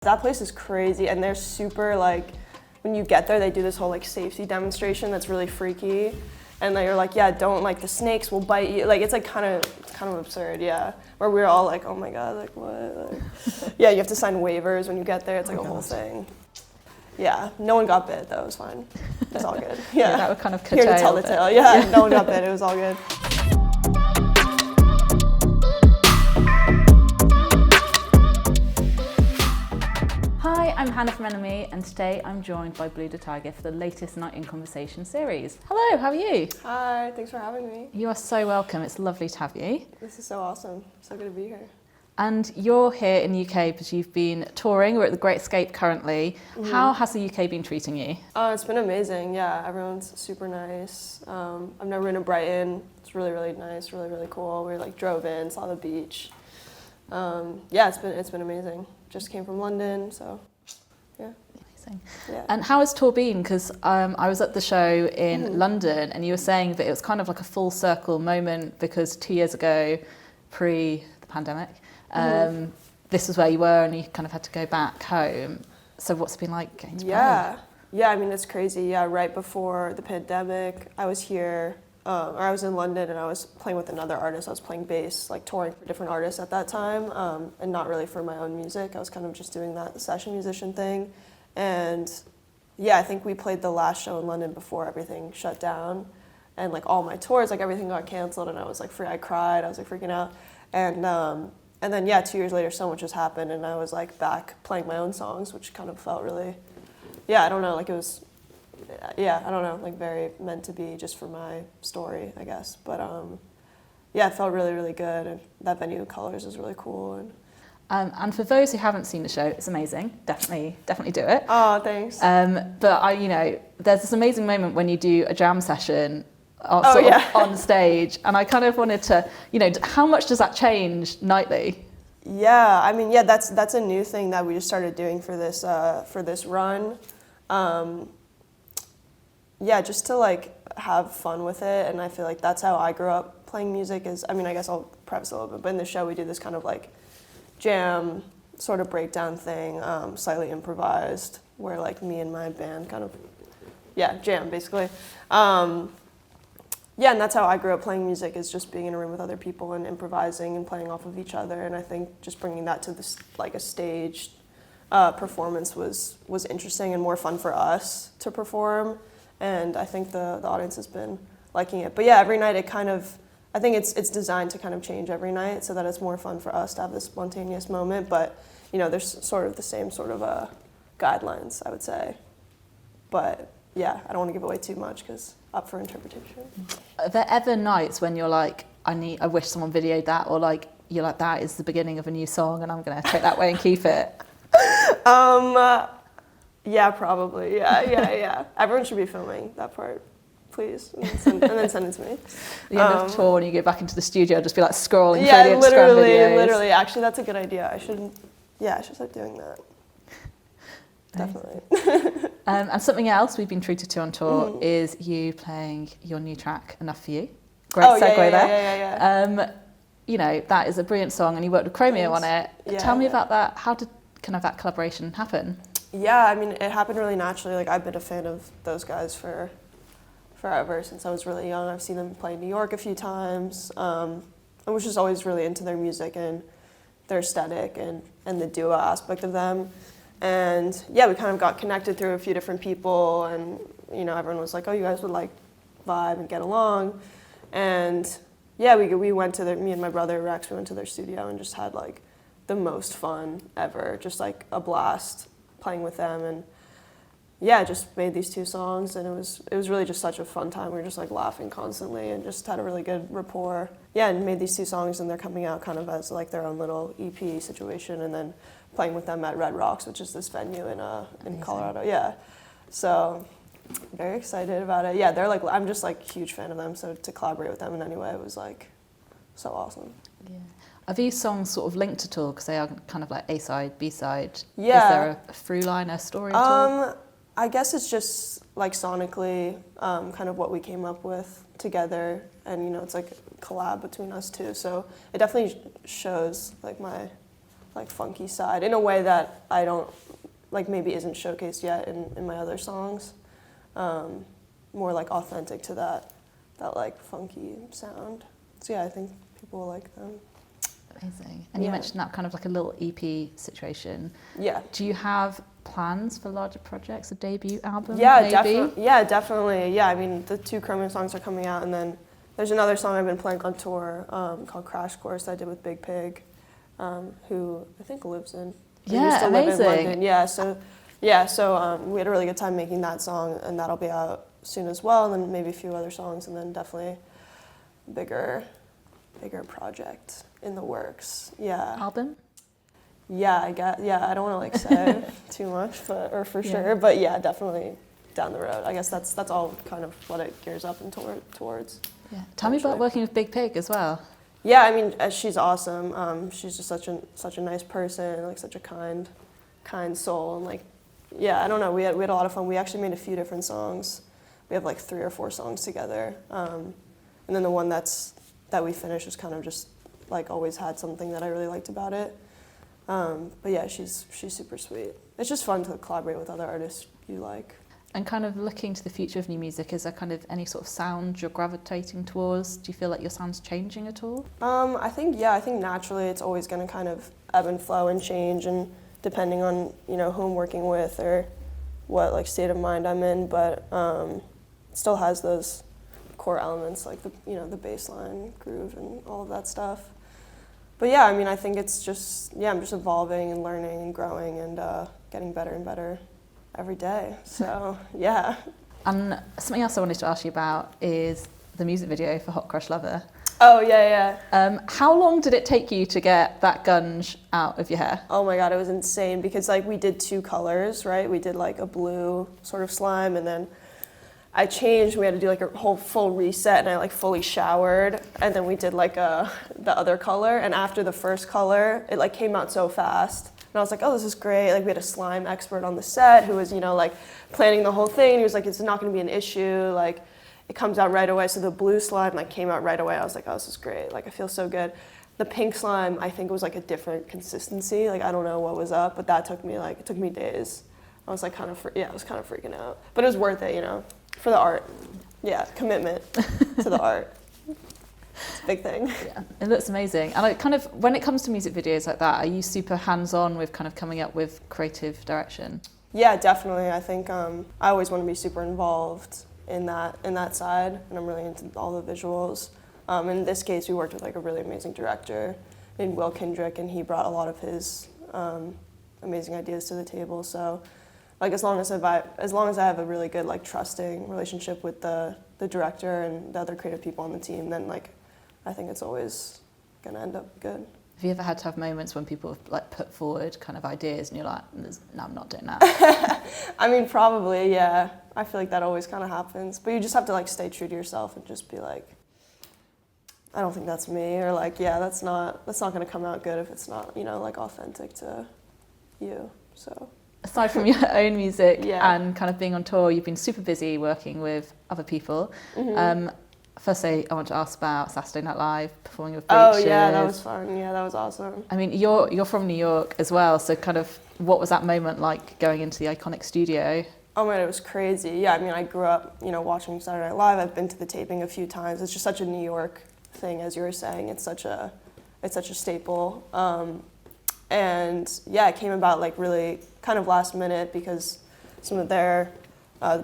That place is crazy, and they're super, like, when you get there, they do this whole, like, safety demonstration that's really freaky. And they're like, yeah, don't, like, the snakes will bite you. Like, it's, like, kind of absurd, yeah. Where we're all like, oh my God, like, what? Like, yeah, you have to sign waivers when you get there. It's, like, a whole thing. Yeah, no one got bit, though. It was fine. It's all good. Yeah, that would kind of here to tell the tale. Yeah, no one got bit. It was all good. Hi, I'm Hannah from Enemy, and today I'm joined by Blu DeTiger for the latest Night in Conversation series. Hello, how are you? Hi, thanks for having me. You are so welcome. It's lovely to have you. This is so awesome. So good to be here. And you're here in the UK because you've been touring. We're at the Great Escape currently. Mm-hmm. How has the UK been treating you? It's been amazing. Yeah, everyone's super nice. I've never been to Brighton. It's really, really nice, really, really cool. We like drove in, saw the beach. Yeah, it's been amazing. Just came from London, so yeah. Amazing. Yeah. And how has tour been? Because I was at the show in London, and you were saying that it was kind of like a full circle moment because 2 years ago, pre the pandemic, this was where you were, and you kind of had to go back home. So what's it been like getting to play? Yeah. I mean, it's crazy. Yeah, right before the pandemic, I was here. Or I was in London and I was playing with another artist. I was playing bass, like touring for different artists at that time, and not really for my own music. I was kind of just doing that session musician thing. And yeah, I think we played the last show in London before everything shut down. And like all my tours, like everything got canceled, and I was like I cried, I was like freaking out. And then yeah, 2 years later so much has happened, and I was like back playing my own songs, which kind of felt really, I don't know, like it was, I don't know, like very meant to be just for my story, I guess. But yeah, it felt really, really good, and that venue Colors is really cool. And for those who haven't seen the show, it's amazing. Definitely do it. Oh, thanks. But there's this amazing moment when you do a jam session on stage, and I kind of wanted to, how much does that change nightly? Yeah, I mean, that's a new thing that we just started doing for this run. Yeah, just to like have fun with it, and I feel like that's how I grew up playing music. I guess I'll preface a little bit, but in the show we do this kind of like jam sort of breakdown thing, slightly improvised, where like me and my band kind of jam basically. Yeah, and that's how I grew up playing music, is just being in a room with other people and improvising and playing off of each other. And I think just bringing that to this like a staged performance was interesting and more fun for us to perform. And I think the audience has been liking it. But yeah, every night I think it's designed to kind of change every night so that it's more fun for us to have this spontaneous moment. But, there's sort of the same sort of guidelines, I would say. But yeah, I don't want to give away too much because up for interpretation. Are there ever nights when you're like, I wish someone videoed that, or like, you're like, that is the beginning of a new song and I'm going to take that away and keep it? Yeah, probably. Yeah. Everyone should be filming that part, please, and then send it to me. The end of the tour, when you go back into the studio, just be like scrolling through the Instagram videos. Literally. Actually, that's a good idea. I should start doing that. Definitely. And something else we've been treated to on tour is you playing your new track, Enough For You. Great segue there. Yeah. That is a brilliant song, and you worked with Chromeo on it. Tell me about that. How did kind of that collaboration happen? Yeah, I mean, it happened really naturally. Like, I've been a fan of those guys for forever, since I was really young. I've seen them play in New York a few times. I was just always really into their music and their aesthetic and the duo aspect of them. And yeah, we kind of got connected through a few different people, and everyone was like, oh, you guys would like vibe and get along. And yeah, we went to me and my brother Rex, we went to their studio and just had like the most fun ever, just like a blast playing with them. And yeah, just made these two songs, and it was really just such a fun time. We were just like laughing constantly and just had a really good rapport. Yeah, and made these two songs, and they're coming out kind of as like their own little EP situation, and then playing with them at Red Rocks, which is this venue in Colorado. Yeah, so very excited about it. Yeah, they're like, I'm just like a huge fan of them, so to collaborate with them in any way was like so awesome. Yeah. Are these songs sort of linked at all? Because they are kind of like A-side, B-side. Yeah. Is there a through line, a story at all? I guess it's just like sonically kind of what we came up with together, and it's like a collab between us two. So it definitely shows like my like funky side in a way that I don't, like maybe isn't showcased yet in my other songs. More like authentic to that like funky sound. So yeah, I think people will like them. Amazing. And you mentioned that kind of like a little EP situation. Yeah. Do you have plans for larger projects, a debut album? Yeah, maybe? definitely. Yeah, I mean, the 2 Chromeo songs are coming out, and then there's another song I've been playing on tour called Crash Course I did with Big Pig, who I think lives in. Yeah, live in amazing. London. So we had a really good time making that song, and that'll be out soon as well, and then maybe a few other songs, and then definitely bigger project in the works. Yeah. Album? Yeah, I don't want to like say too much, but sure, but yeah, definitely down the road. I guess that's all kind of what it gears up and towards. Yeah. Tell me about working with Big Pig as well. Yeah, I mean, she's awesome. She's just such a nice person, like such a kind soul, and like, yeah, I don't know. We had a lot of fun. We actually made a few different songs. We have like 3 or 4 songs together, and then the one that we finished was kind of just like always had something that I really liked about it. But yeah, she's super sweet. It's just fun to collaborate with other artists you like. And kind of looking to the future of new music, is there kind of any sort of sound you're gravitating towards? Do you feel like your sound's changing at all? I think naturally it's always going to kind of ebb and flow and change, and depending on who I'm working with or what like state of mind I'm in, but it still has those core elements like the bass line, groove, and all of that stuff. But yeah, I mean, I think it's just, I'm just evolving and learning and growing and getting better and better every day. So yeah. And something else I wanted to ask you about is the music video for Hot Crush Lover. Oh yeah. How long did it take you to get that gunge out of your hair? Oh my God, it was insane because like we did 2 colors, right? We did like a blue sort of slime, and then I changed. We had to do like a whole full reset, and I like fully showered, and then we did like the other color. And after the first color, it like came out so fast, and I was like, oh, this is great. Like we had a slime expert on the set who was like planning the whole thing. He was like, it's not going to be an issue. Like it comes out right away. So the blue slime like came out right away. I was like, oh, this is great. Like I feel so good. The pink slime, I think it was like a different consistency. Like I don't know what was up, but that took me days. I was like I was kind of freaking out, but it was worth it, for the art. Yeah, commitment to the art. It's a big thing. Yeah, it looks amazing. And kind of when it comes to music videos like that, are you super hands-on with kind of coming up with creative direction? Yeah, definitely. I think I always want to be super involved in that side, and I'm really into all the visuals. In this case, we worked with like a really amazing director named Will Kendrick, and he brought a lot of his amazing ideas to the table. So, like as long as I have a really good like trusting relationship with the director and the other creative people on the team, then like I think it's always gonna end up good. Have you ever had to have moments when people have like put forward kind of ideas and you're like, no, I'm not doing that? I mean, probably, yeah. I feel like that always kind of happens, but you just have to like stay true to yourself and just be like, I don't think that's me, or like, yeah, that's not gonna come out good if it's not, like authentic to you. So. Aside from your own music Yeah. and kind of being on tour, you've been super busy working with other people. Mm-hmm. Firstly, I want to ask about Saturday Night Live, performing with Breaches. Oh yeah, that was fun. Yeah, that was awesome. I mean, you're from New York as well, so kind of what was that moment like going into the iconic studio? Oh man, it was crazy. Yeah, I mean, I grew up, watching Saturday Night Live. I've been to the taping a few times. It's just such a New York thing, as you were saying. It's such a staple. And yeah, it came about like really kind of last minute because some of the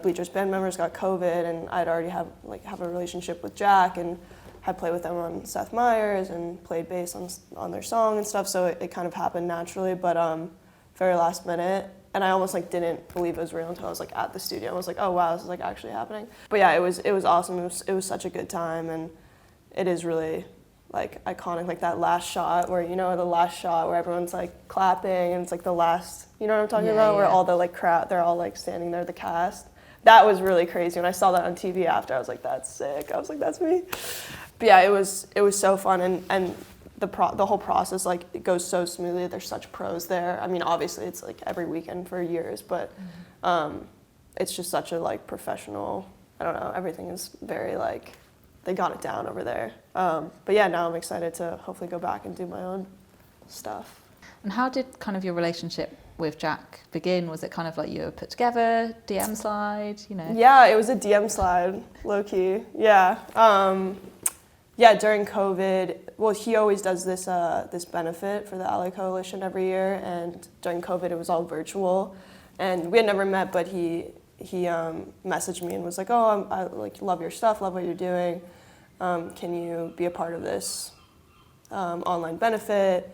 Bleachers band members got COVID, and I'd already have a relationship with Jack and had played with them on Seth Meyers and played bass on their song and stuff. So it kind of happened naturally, but very last minute. And I almost like didn't believe it was real until I was like at the studio. I was like, oh wow, this is like actually happening. But yeah, it was awesome. It was such a good time, and it is really like iconic, like that last shot where the last shot where everyone's like clapping and it's like the last, you know what I'm talking about, where all the like crowd, they're all like standing there, the cast. That was really crazy. When I saw that on TV after, I was like, that's sick. I was like, that's me. But yeah, it was so fun, and the whole process, like it goes so smoothly. There's such pros there. I mean, obviously it's like every weekend for years, but it's just such a like professional, I don't know, everything is very like, they got it down over there. But yeah, now I'm excited to hopefully go back and do my own stuff. And how did kind of your relationship with Jack begin? Was it kind of like you were put together, DM slide, you know? Yeah, it was a DM slide, low key. Yeah. Yeah, during COVID, well, he always does this this benefit for the Ally Coalition every year, and during COVID it was all virtual, and we had never met, but he messaged me and was like, oh, I like love your stuff, love what you're doing. Can you be a part of this online benefit?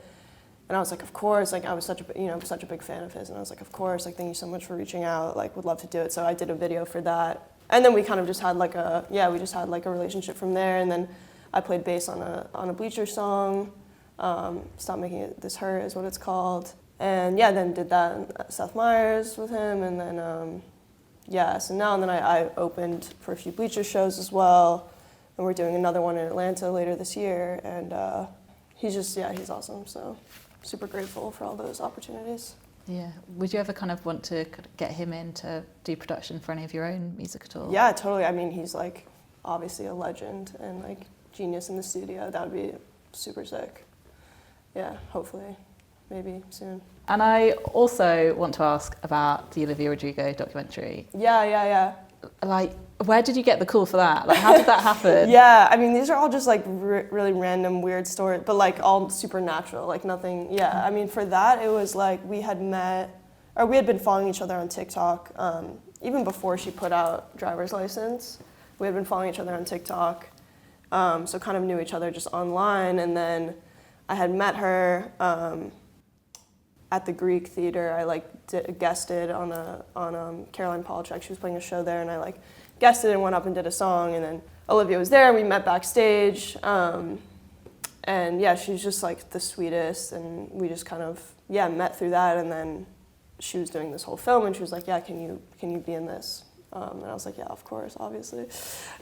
And I was like, of course. Like I was such a big fan of his, and I was like, of course. Like thank you so much for reaching out. Like would love to do it. So I did a video for that, and then we kind of just had like a relationship from there. And then I played bass on a Bleacher song. Stop Making It This Hurt is what it's called. And yeah, then did that in Seth Meyers with him, and then so now and then I opened for a few Bleacher shows as well, and we're doing another one in Atlanta later this year. And he's awesome. So super grateful for all those opportunities. Yeah. Would you ever kind of want to get him in to do production for any of your own music at all? Yeah, totally. I mean, he's like obviously a legend and like genius in the studio. That would be super sick. Yeah, hopefully, maybe soon. And I also want to ask about the Olivia Rodrigo documentary. Yeah. Like, where did you get the call for that? Like, how did that happen? Yeah, I mean, these are all just like really random, weird stories, but like all supernatural, like nothing. Yeah, I mean, for that, it was like we had been following each other on TikTok, even before she put out Driver's License. We had been following each other on TikTok, so kind of knew each other just online. And then I had met her at the Greek Theater. I like guested on Caroline Polachek. She was playing a show there, and I like guested and went up and did a song. And then Olivia was there, and we met backstage. And yeah, she's just like the sweetest, and we just kind of met through that. And then she was doing this whole film, and she was like, yeah, can you be in this? And I was like, yeah, of course, obviously.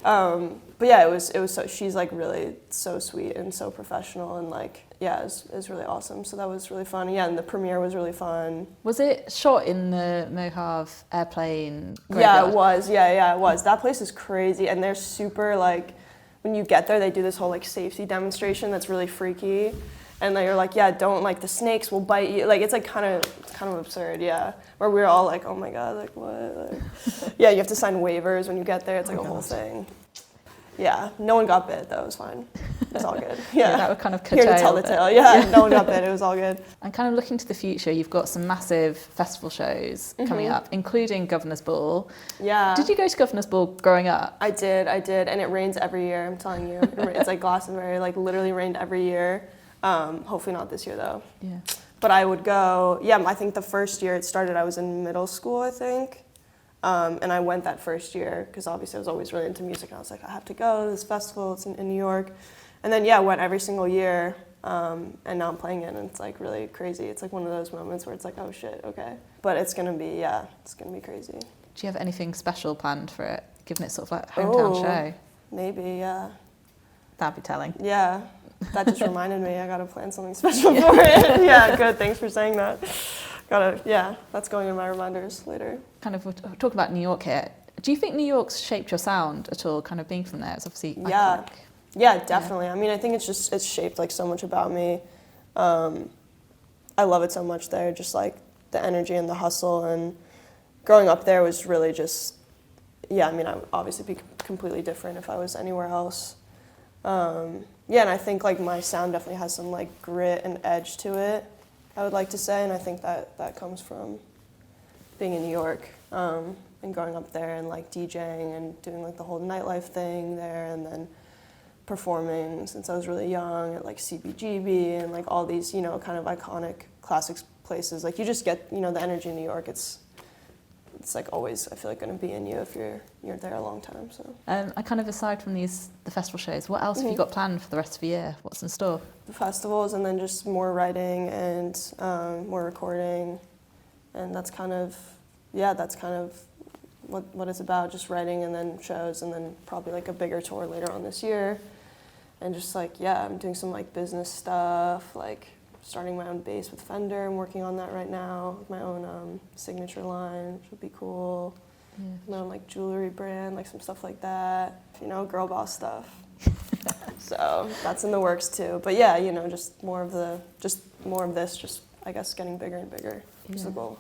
But yeah, it was so, she's like really so sweet and so professional, and like, yeah, it was really awesome. So that was really fun. Yeah, and the premiere was really fun. Was it shot in the Mojave airplane graveyard? Yeah, it was. Yeah, it was. That place is crazy, and they're super like, when you get there, they do this whole like safety demonstration that's really freaky. And then you're like, yeah, don't, like, the snakes will bite you. Like, it's like kind of absurd, yeah. Where we were all like, oh my God, like what? Like, yeah, you have to sign waivers when you get there. It's like a whole thing. Yeah, no one got bit though. It was fine. It's all good. Yeah, that would kind of curtail. Here to tell the tale. Yeah, no one got bit. It was all good. And kind of looking to the future, you've got some massive festival shows coming up, including Governor's Ball. Yeah. Did you go to Governor's Ball growing up? I did, and it rains every year. I'm telling you, it's like Glastonbury. Like literally rained every year. Hopefully not this year though. Yeah. But I would go, I think the first year it started, I was in middle school, I think. And I went that first year because obviously I was always really into music, and I was like, I have to go to this festival, it's in New York. And then went every single year, and now I'm playing it, and it's like really crazy. It's like one of those moments where it's like, oh shit, okay. But it's gonna be crazy. Do you have anything special planned for it, given it's sort of like a hometown show? Maybe, yeah. That'd be telling. Yeah. That just reminded me, I gotta plan something special for it. Yeah, good, thanks for saying that. That's going in my reminders later. Kind of, we're talking about New York here. Do you think New York's shaped your sound at all, kind of being from there? It's obviously iconic. Yeah, definitely. I mean, I think it's shaped like so much about me. I love it so much there, just like the energy and the hustle, and growing up there was really just, I mean, I would obviously be completely different if I was anywhere else. And I think like my sound definitely has some like grit and edge to it, I would like to say, and I think that comes from being in New York, and growing up there, and like DJing and doing like the whole nightlife thing there, and then performing since I was really young at like CBGB and like all these, kind of iconic classics places. Like you just get, the energy in New York. It's like always, I feel like, going to be in you if you're there a long time. So. And kind of aside from the festival shows, what else have you got planned for the rest of the year? What's in store? The festivals, and then just more writing and more recording, and that's kind of what it's about. Just writing, and then shows, and then probably like a bigger tour later on this year, and just like I'm doing some like business stuff, like starting my own bass with Fender. I'm working on that right now with my own signature line, which would be cool. Yeah. My own like jewelry brand, like some stuff like that. Girl boss stuff. So that's in the works too. But just more of this, just I guess, getting bigger and bigger is the goal.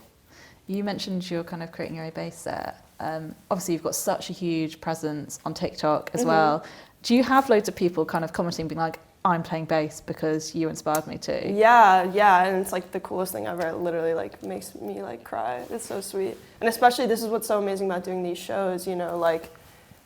You mentioned you're kind of creating your own bass set. Obviously, you've got such a huge presence on TikTok as well. Do you have loads of people kind of commenting, being like, I'm playing bass because you inspired me to? Yeah, and it's like the coolest thing ever. It literally like makes me like cry. It's so sweet. And especially this is what's so amazing about doing these shows, you know, like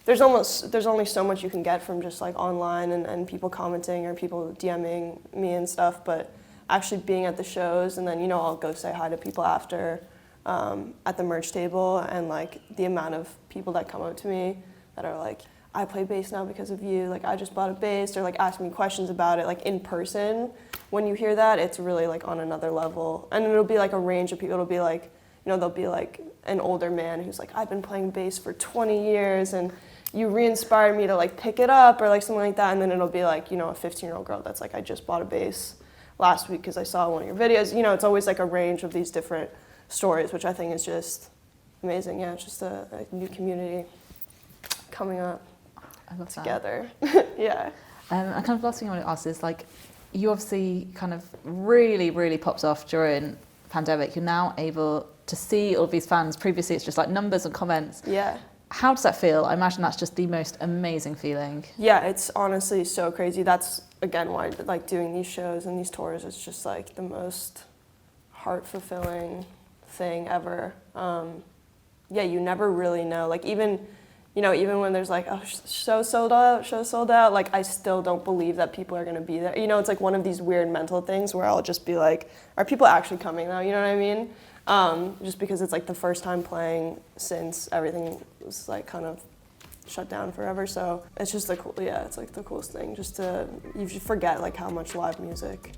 there's only so much you can get from just like online and people commenting or people DMing me and stuff, but actually being at the shows, and then, you know, I'll go say hi to people after at the merch table, and like the amount of people that come up to me that are like, I play bass now because of you, like I just bought a bass, or like ask me questions about it, like in person. When you hear that, it's really like on another level. And it'll be like a range of people. It'll be like, you know, there'll be like an older man who's like, I've been playing bass for 20 years and you re-inspired me to like pick it up, or like something like that. And then it'll be like, you know, a 15-year-old girl that's like, I just bought a bass last week because I saw one of your videos. You know, it's always like a range of these different stories, which I think is just amazing. Yeah, it's just a new community coming up. I love together. Yeah. And kind of last thing I want to ask is, like, you obviously kind of really popped off during pandemic. You're now able to see all of these fans. Previously, it's just like numbers and comments. Yeah. How does that feel? I imagine that's just the most amazing feeling. Yeah, it's honestly so crazy. That's, again, why like doing these shows and these tours is just like the most heart-fulfilling thing ever. Yeah, you never really know. Like even when there's like, oh, show sold out, like I still don't believe that people are gonna be there. You know, it's like one of these weird mental things where I'll just be like, are people actually coming now? You know what I mean? Just because it's like the first time playing since everything was like kind of shut down forever. So it's just it's like the coolest thing. You forget like how much live music,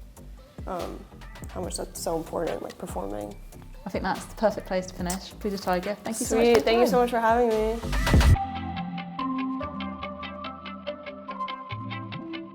how much that's so important, like performing. I think that's the perfect place to finish. Blue DeTiger, thank you so much. Sweet, thank you so much for having me.